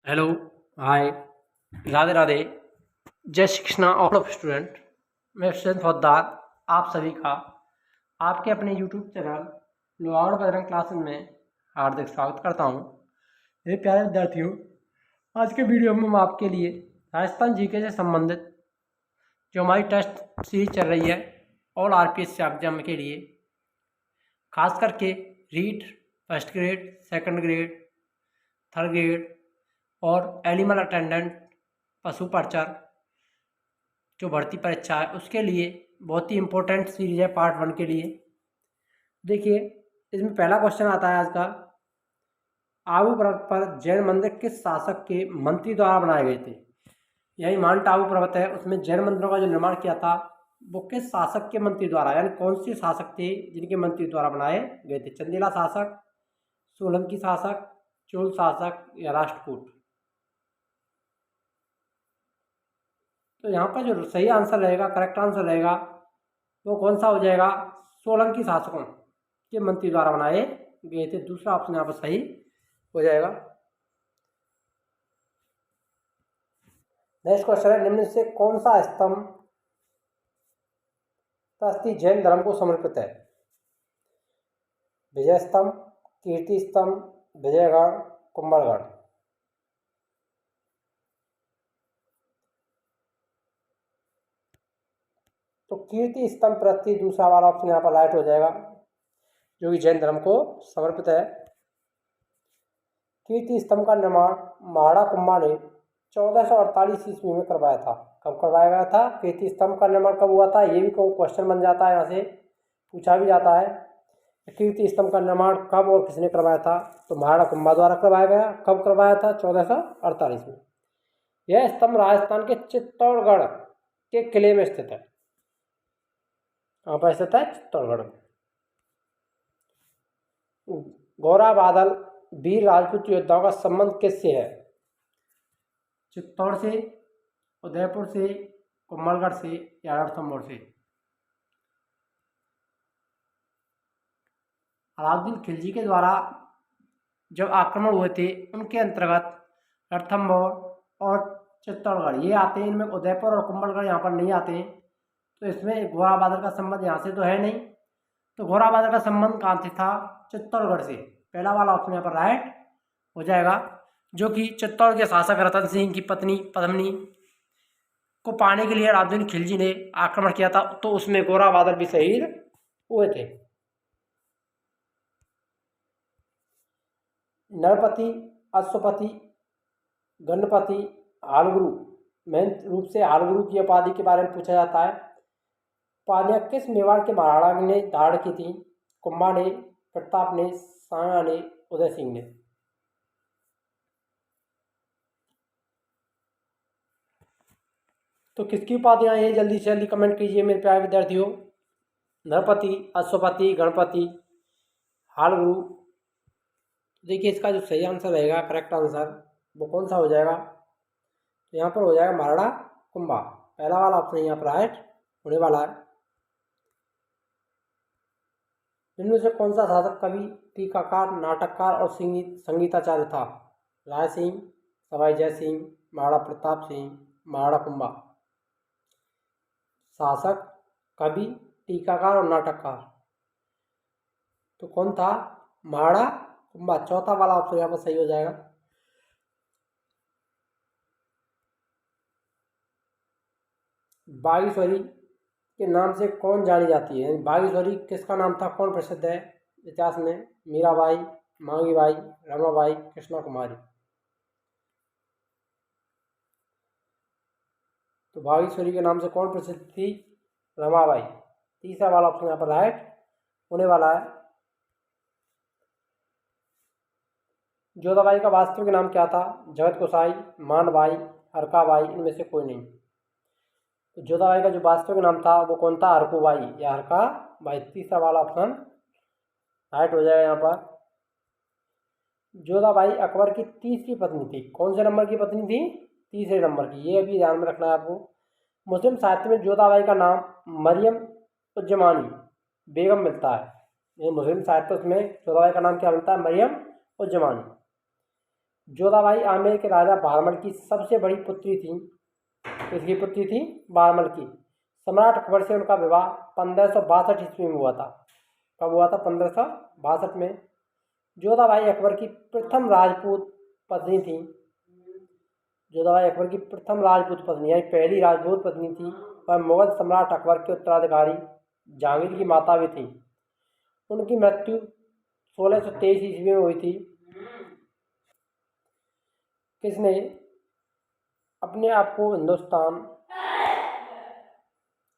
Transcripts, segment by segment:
Hello, हाय, राधे राधे, जय Shri Krishna all of student. मैं student फौजदार आप सभी का आपके अपने यूट्यूब चैनल लोहाड़ बजरंग क्लासेस में हार्दिक स्वागत करता हूं। मेरे प्यारे विद्यार्थियों, आज के वीडियो में मैं आपके लिए राजस्थान जीके से संबंधित जो हमारी टेस्ट सीरीज चल रही है ऑल आरपीएस एग्जाम के लिए, खास करके REET first grade, second grade, third grade और एनिमल अटेंडेंट पशु पर्चर जो भर्ती परीक्षा है उसके लिए बहुत ही इम्पोर्टेंट सीरीज है पार्ट 1 के लिए। देखिए, इसमें पहला क्वेश्चन आता है आज का, आबू पर्वत पर जैन मंदिर किस शासक के मंत्री द्वारा बनाए गए थे। यही माउंट आबू पर्वत है, उसमें जैन मंदिरों का जो निर्माण किया था वो किस शासक के मंत्री द्वारा, यानी कौन से शासक थे जिनके मंत्री द्वारा बनाए गए थे। चंदेला शासक, सोलंकी शासक, चोल शासक या राष्ट्रकूट। तो यहाँ पर जो सही आंसर रहेगा, करेक्ट आंसर रहेगा, वो कौन सा हो जाएगा, सोलंकी शासकों के मंत्री द्वारा बनाए गए थे। दूसरा ऑप्शन यहाँ पर सही हो जाएगा। नेक्स्ट क्वेश्चन है, निम्न से कौन सा स्तंभ प्रस्तुति जैन धर्म को समर्पित है। विजय स्तंभ, कीर्ति स्तंभ, विजयगढ़, कुंभलगढ़। तो कीर्ति स्तंभ प्रति दूसरा वाला ऑप्शन यहाँ पर राइट हो जाएगा, जो कि जैन धर्म को समर्पित है। कीर्ति स्तंभ का निर्माण महाड़ा कुंभा ने 1448 ईस्वी में करवाया था। कब करवाया गया था? कीर्ति स्तंभ का निर्माण कब हुआ था, ये भी क्वेश्चन बन जाता है, यहाँ से पूछा भी जाता है। कीर्ति स्तंभ का निर्माण कब और किसने करवाया था? तो महाड़ा कुंभा द्वारा करवाया गया। कब करवाया था? 1448 में। यह स्तंभ राजस्थान के चित्तौड़गढ़ के किले में स्थित है। कहाँ पर स्थित है? चित्तौड़गढ़ में। गोरा बादल वीर राजपूत योद्धाओं का संबंध किससे है? चित्तौड़ से, उदयपुर से, कुंभलगढ़ से या रणथंभौर से। अलाउद्दीन खिलजी के द्वारा जब आक्रमण हुए थे उनके अंतर्गत रणथंभौर और चित्तौड़गढ़ ये आते हैं। इनमें उदयपुर और कुंभलगढ़ यहाँ पर नहीं आते हैं। तो इसमें घोड़ा बादल का संबंध यहाँ से तो है नहीं। तो घोड़ा बादल का संबंध कहाँ से था? चित्तौड़गढ़ से। पहला वाला ऑप्शन यहाँ पर राइट हो जाएगा, जो कि चित्तौड़ के शासक रतन सिंह की पत्नी पद्मिनी को पाने के लिए अलाउद्दीन खिलजी ने आक्रमण किया था, तो उसमें घोड़ा बादल भी शहीद हुए थे। नरपति, अश्वपति, गणपति, हालगुरु, मेन रूप से हालगुरु की उपाधि के बारे में पूछा जाता है। उपाधियां किस मेवाड़ के महाराणा ने धारण की थी? कुंभा ने, प्रताप ने, साया ने, उदय सिंह ने। तो किसकी उपाधियां ये जल्दी से जल्दी कमेंट कीजिए मेरे प्यारे विद्यार्थियों। नरपति, अश्वपति, गणपति, हालगुरु। देखिए, इसका जो सही आंसर रहेगा, करेक्ट आंसर, वो कौन सा हो जाएगा? तो यहाँ पर हो जाएगा महाराणा कुंभा। पहला वाला ऑप्शन यहाँ पर राइट होने वाला है। इनमें से कौन सा शासक कवि, टीकाकार, नाटककार और संगीताचार्य था? राय सिंह, सवाई जय सिंह, महाराणा प्रताप सिंह, महाराणा कुंभा। शासक, कवि, टीकाकार और नाटककार, तो कौन था? महाराणा कुंभा। चौथा वाला ऑप्शन यहाँ पर सही हो जाएगा। बागेश्वरी के नाम से कौन जानी जाती है? बागेश्वरी किसका नाम था, कौन प्रसिद्ध है इतिहास में? मीराबाई, मांगीबाई, रमाबाई, कृष्णा कुमारी। तो बागेश्वरी के नाम से कौन प्रसिद्ध थी? रमाबाई। तीसरा वाला ऑप्शन यहाँ पर राइट होने वाला है। जोधाबाई का वास्तविक नाम क्या था? जगत गोसाई, मानबाई, हरकाबाई, इनमें से कोई नहीं। तो जोधाबाई का जो वास्तविक नाम था वो कौन था? हरकूबाई या हरकाबाई। तीसरा वाला ऑप्शन राइट हो जाएगा यहाँ पर। जोधाबाई अकबर की तीसरी पत्नी थी। कौन से नंबर की पत्नी थी? तीसरे नंबर की। ये अभी ध्यान में रखना है आपको। मुस्लिम साहित्य में जोधाबाई का नाम मरियम उज़्ज़मानी बेगम मिलता है। ये मुस्लिम साहित्य में जोधाबाई का नाम क्या मिलता है? मरियम उज़्ज़मानी। जोधाबाई आमेर के राजा बहारमल की सबसे बड़ी पुत्री थी। किसकी पुत्री थी? बहारमल की। सम्राट अकबर से उनका विवाह 1562 ईस्वी में हुआ था। कब हुआ था? 1562 में। जोधाबाई अकबर की प्रथम राजपूत पत्नी थी। जोधाबाई अकबर की प्रथम राजपूत पत्नी यानी पहली राजपूत पत्नी थी। वह मुगल सम्राट अकबर के उत्तराधिकारी जहांगीर की माता भी थी। उनकी मृत्यु 1623 ईस्वी में हुई थी। किसने अपने आप को हिंदुस्तान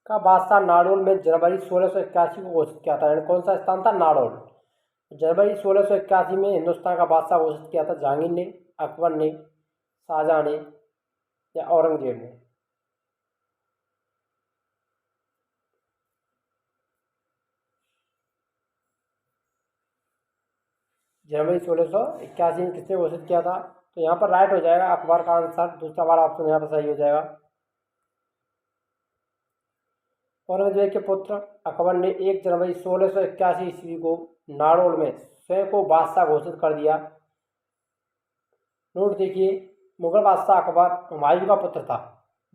का बादशाह नाडोल में जनवरी 1681 को घोषित किया था। यानी कौन सा स्थान था? नाडोल। जनवरी 1681 में हिंदुस्तान का बादशाह घोषित किया था जहांगीर ने, अकबर ने, शाहजहां ने या औरंगजेब ने? जनवरी 1681 में किसने घोषित किया था? तो यहाँ पर राइट हो जाएगा अकबर का आंसर। दूसरा वाला ऑप्शन यहाँ पर सही हो जाएगा। औरंगजेब के पुत्र अकबर ने 1 जनवरी 1681 ईस्वी को नाडोल में स्वयं को बादशाह घोषित कर दिया। नोट देखिए, मुगल बादशाह अकबर हुमायूं का पुत्र था,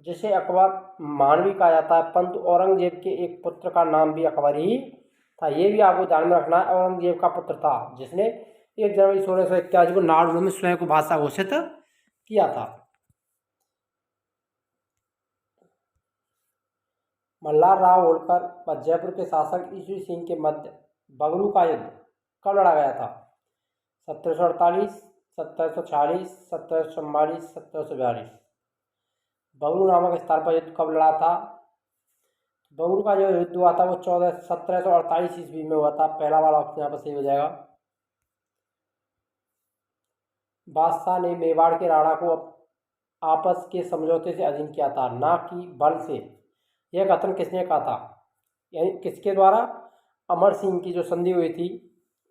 जिसे अकबर मानवी कहा जाता है, परंतु औरंगजेब के एक पुत्र का नाम भी अकबर ही था। ये भी आपको ध्यान में रखना है। औरंगजेब का पुत्र था जिसने 1 जनवरी 1681 को नाडोल में स्वयं को बादशाह घोषित किया था। मल्हार राव होलकर व जयपुर के शासक ईश्वरी सिंह के मध्य बगरू का युद्ध कब लड़ा गया था? 1748, 1746, 1744, 1742। बगरू नामक स्थान पर युद्ध कब लड़ा था? बगरू का जो युद्ध हुआ था वो 1748 ईस्वी में हुआ था। पहला वाला ऑप्शन यहाँ पर सही हो जाएगा। बादशाह ने मेवाड़ के राणा को आपस के समझौते से अधीन किया था, ना कि बल से। यह कथन किसने कहा था? यानी किसके द्वारा? अमर सिंह की जो संधि हुई थी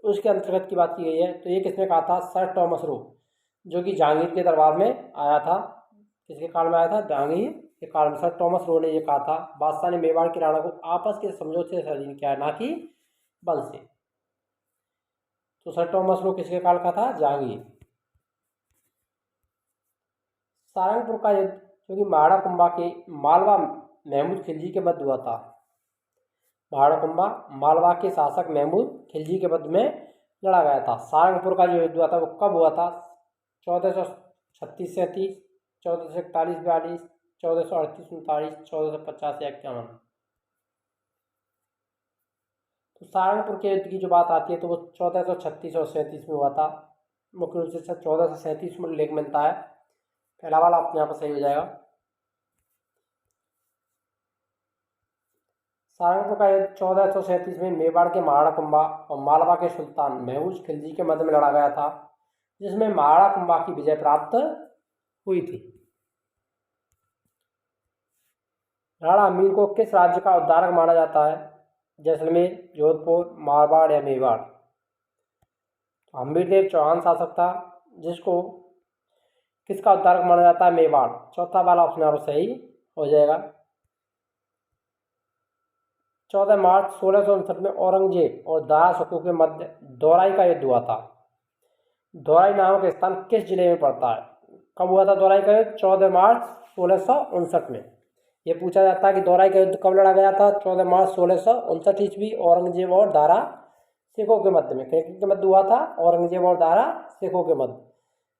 उसके अंतर्गत की बात की गई है। तो ये किसने कहा था? सर टॉमस रो, जो कि जहांगीर के दरबार में आया था। किसके काल में आया था? जहांगीर के काल में सर टॉमस रो ने ये कहा था बादशाह ने मेवाड़ के राणा को आपस के समझौते से अधीन किया है, ना कि बल से। तो सर टॉमस रो किसके काल का था? जहांगीर। सारंगपुर का युद्ध जो कि महाड़ा कुंभा के मालवा महमूद खिलजी के मध्य हुआ था। महाड़ा कुंभा मालवा के शासक महमूद खिलजी के मध्य में लड़ा गया था। सारंगपुर का जो युद्ध हुआ था वो कब हुआ था? 1436-37, 1441-42, 1438-39, 1450-51। तो सारंगपुर के युद्ध की जो बात आती है तो वो 1436 और 37 में हुआ था। मुख्य रूप से 1437 में उल्लेख मिलता है। पहला वाला आपको यहाँ पर सही हो जाएगा। सारंगपुर का युद्ध 1437 में मेवाड़ के महाड़ा कुंभा और मालवा के सुल्तान महमूद खिलजी के मध्य में लड़ा गया था, जिसमें महाड़ा कुंभा की विजय प्राप्त हुई थी। राणा अमीर को किस राज्य का उद्धारक माना जाता है? जैसलमेर, जोधपुर, मारवाड़ या मेवाड़? हम्बीरदेव चौहान शासक था जिसको किसका उद्धारक माना जाता है? मेवाड़। चौथा वाला ऑप्शन यहाँ पर सही हो जाएगा। 14 मार्च 1659 में औरंगजेब और दारा शको के मध्य दौराई का युद्ध हुआ था। दौराई नामक स्थान किस जिले में पड़ता है? कब हुआ था दौराई का युद्ध? 14 मार्च 1659 में। यह पूछा जाता है कि दौराई का युद्ध कब लड़ा गया था? 14 मार्च 1659 ईस्वी औरंगजेब और दारा सिखों के मध्य में। किसके मध्य हुआ था? औरंगजेब और दारा सिखों के मध्य।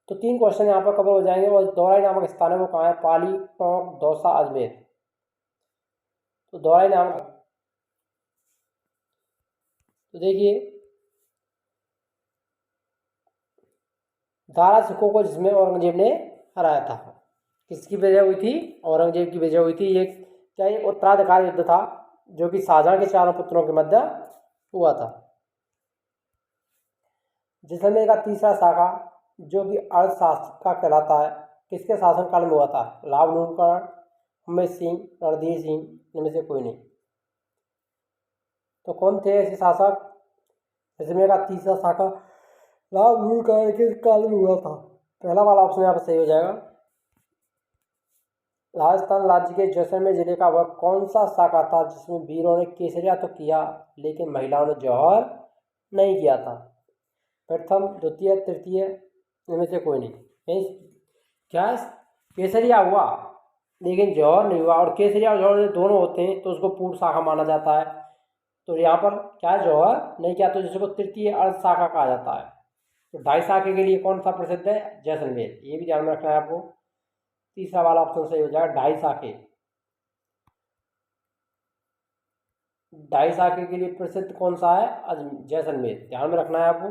तो 3 क्वेश्चन यहाँ पर कवर हो जाएंगे। और दौराई नामक स्थान है वो कहाँ है? पाली, टोंक, दौसा, अजमेर। तो दौराई नामक, तो देखिए दारा सिखों को जिसमें औरंगजेब ने हराया था। किसकी वजह हुई थी? औरंगजेब की वजह हुई थी। ये क्या एक उत्तराधिकारी युद्ध था जो कि शाहजहां के 4 पुत्रों के मध्य हुआ था। जैसलमेर का तीसरा शाखा जो कि अर्थशास्त्र का कहलाता है किसके शासनकाल में हुआ था? लाभ लूणकरण, उमेश सिंह, रणधीर सिंह, इनमें से कोई नहीं। तो कौन थे ऐसे शासक? जैसलमेर का तीसरा शाखा लाभ लूणकरण के काल में हुआ था। पहला वाला ऑप्शन यहाँ पर सही हो जाएगा। राजस्थान राज्य के जैसलमेर जिले का वह कौन सा शाखा था जिसमें वीरों ने केसरिया तो किया लेकिन महिलाओं ने जौहर नहीं किया था? प्रथम, द्वितीय, तृतीय, इनमें से कोई नहीं। मीन्स क्या है, केसरिया हुआ लेकिन जौहर नहीं हुआ, और केसरिया और जौहर दोनों होते हैं तो उसको पूर्व शाखा माना जाता है। तो यहाँ पर क्या है, जौहर नहीं किया तो जिसको तृतीय अर्ध शाखा कहा जाता है। तो ढाई शाखे के लिए कौन सा प्रसिद्ध है, जैसलमेर, ये भी ध्यान में रखना है आपको। तीसरा वाला ऑप्शन सही हो जाएगा, ढाई शाखे। ढाई शाखे के लिए प्रसिद्ध कौन सा है, जैसलमेर, ध्यान में रखना है आपको।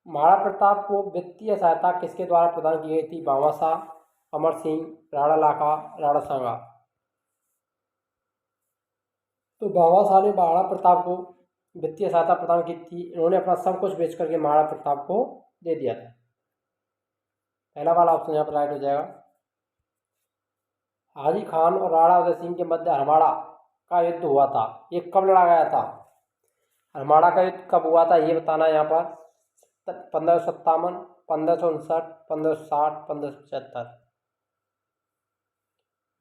महाराणा प्रताप को वित्तीय सहायता किसके द्वारा प्रदान की गई थी, भामाशाह, अमर सिंह, राणा लाखा, राणा सांगा। तो भामाशाह ने महाराणा प्रताप को वित्तीय सहायता प्रदान की थी, इन्होंने अपना सब कुछ बेच करके महाराणा प्रताप को दे दिया था। पहला वाला ऑप्शन यहाँ पर राइट हो जाएगा। हाजी खान और राणा उदय सिंह के मध्य हरमाड़ा का युद्ध हुआ था, ये कब लड़ा गया था, हरमाड़ा का युद्ध कब हुआ था ये बताना है यहाँ पर। 1557, 1559, 1560, 1575।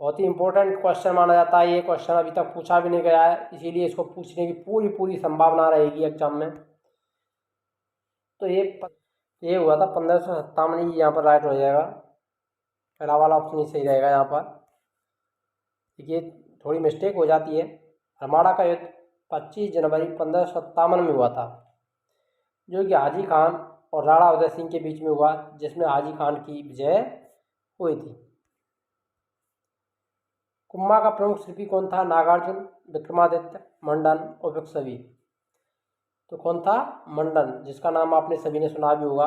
बहुत ही इंपॉर्टेंट क्वेश्चन माना जाता है, ये क्वेश्चन अभी तक पूछा भी नहीं गया है, इसीलिए इसको पूछने की पूरी पूरी संभावना रहेगी एग्जाम में। तो ये हुआ था 1557, यहाँ पर राइट हो जाएगा। पहला वाला ऑप्शन ही सही रहेगा यहाँ पर। देखिए थोड़ी मिस्टेक हो जाती है, हरमाड़ा का युद्ध 25 जनवरी 1557 में हुआ था, जो कि हाजी खान और राणा उदय सिंह के बीच में हुआ, जिसमें हाजी खान की विजय हुई थी। कुम्मा का प्रमुख शिल्पी कौन था, नागार्जुन, विक्रमादित्य, मंडन और विक्सवी। तो कौन था, मंडन, जिसका नाम आपने सभी ने सुना भी होगा।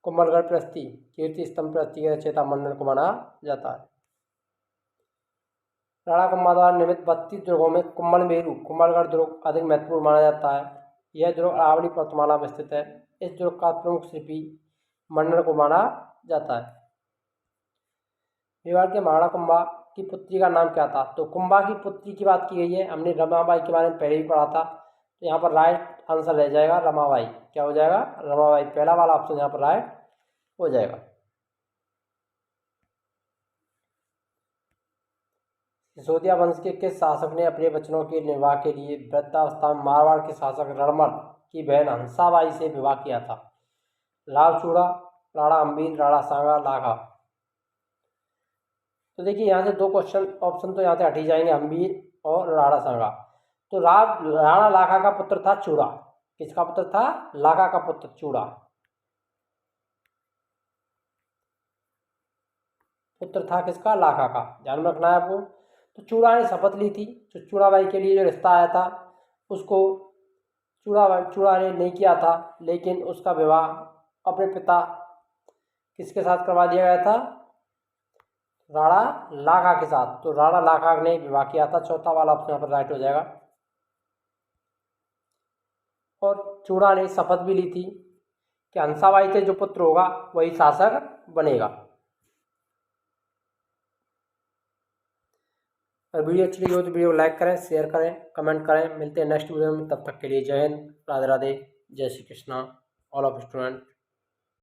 कुम्भलगढ़ प्रस्ती, कीर्ति स्तंभ प्रस्ती के रचयिता मंडन को माना जाता है। राणा कुम्भा द्वारा निर्मित 32 दुर्गों में कुम्भलमेरु कुम्भलगढ़ दुर्ग अधिक महत्वपूर्ण माना जाता है। यह दुर्ग अरावली पर्वतमाला में स्थित है। इस दुर्ग का प्रमुख शिल्पी मंडन को माना जाता है। मेवाड़ के महाराणा कुम्भा की पुत्री का नाम क्या था, तो कुम्भा की पुत्री की बात की गई है, हमने रमाबाई के बारे में पहले भी पढ़ा था। तो यहाँ पर राइट आंसर रह जाएगा रमाबाई, क्या हो जाएगा, रमाबाई, पहला वाला ऑप्शन यहाँ पर राइट हो जाएगा। सिसोदिया वंश के किस शासक ने अपने बच्चों के निर्वाह के लिए वृद्धावस्था में मारवाड़ के शासक रणमल की बहन हंसाबाई से विवाह किया था, लावचूड़ा, राणा अम्बीर, राणा सांगा, लाखा। तो देखिए यहाँ से दो क्वेश्चन ऑप्शन तो यहाँ से हट ही जाएंगे, अम्बीर और राणा सांगा। तो राणा लाखा का पुत्र था चूड़ा, किसका पुत्र था, लाखा का पुत्र चूड़ा, पुत्र था किसका, लाखा का, ध्यान में रखना है आपको। तो चूड़ा ने शपथ ली थी, तो चूड़ाबाई के लिए जो रिश्ता आया था उसको चूड़ा ने नहीं किया था, लेकिन उसका विवाह अपने पिता किसके साथ करवा दिया गया था, राणा लाखा के साथ। तो राणा लाखा ने विवाह किया था, चौथा वाला ऑप्शन यहाँ पर राइट हो जाएगा। और चूड़ा ने शपथ भी ली थी कि हंसाबाई के जो पुत्र होगा वही शासक बनेगा। अगर वीडियो अच्छी लगी हो तो वीडियो को लाइक करें, शेयर करें, कमेंट करें। मिलते हैं नेक्स्ट वीडियो में, तब तक के लिए जय हिंद, राधे राधे, जय Shri Krishna, all of student.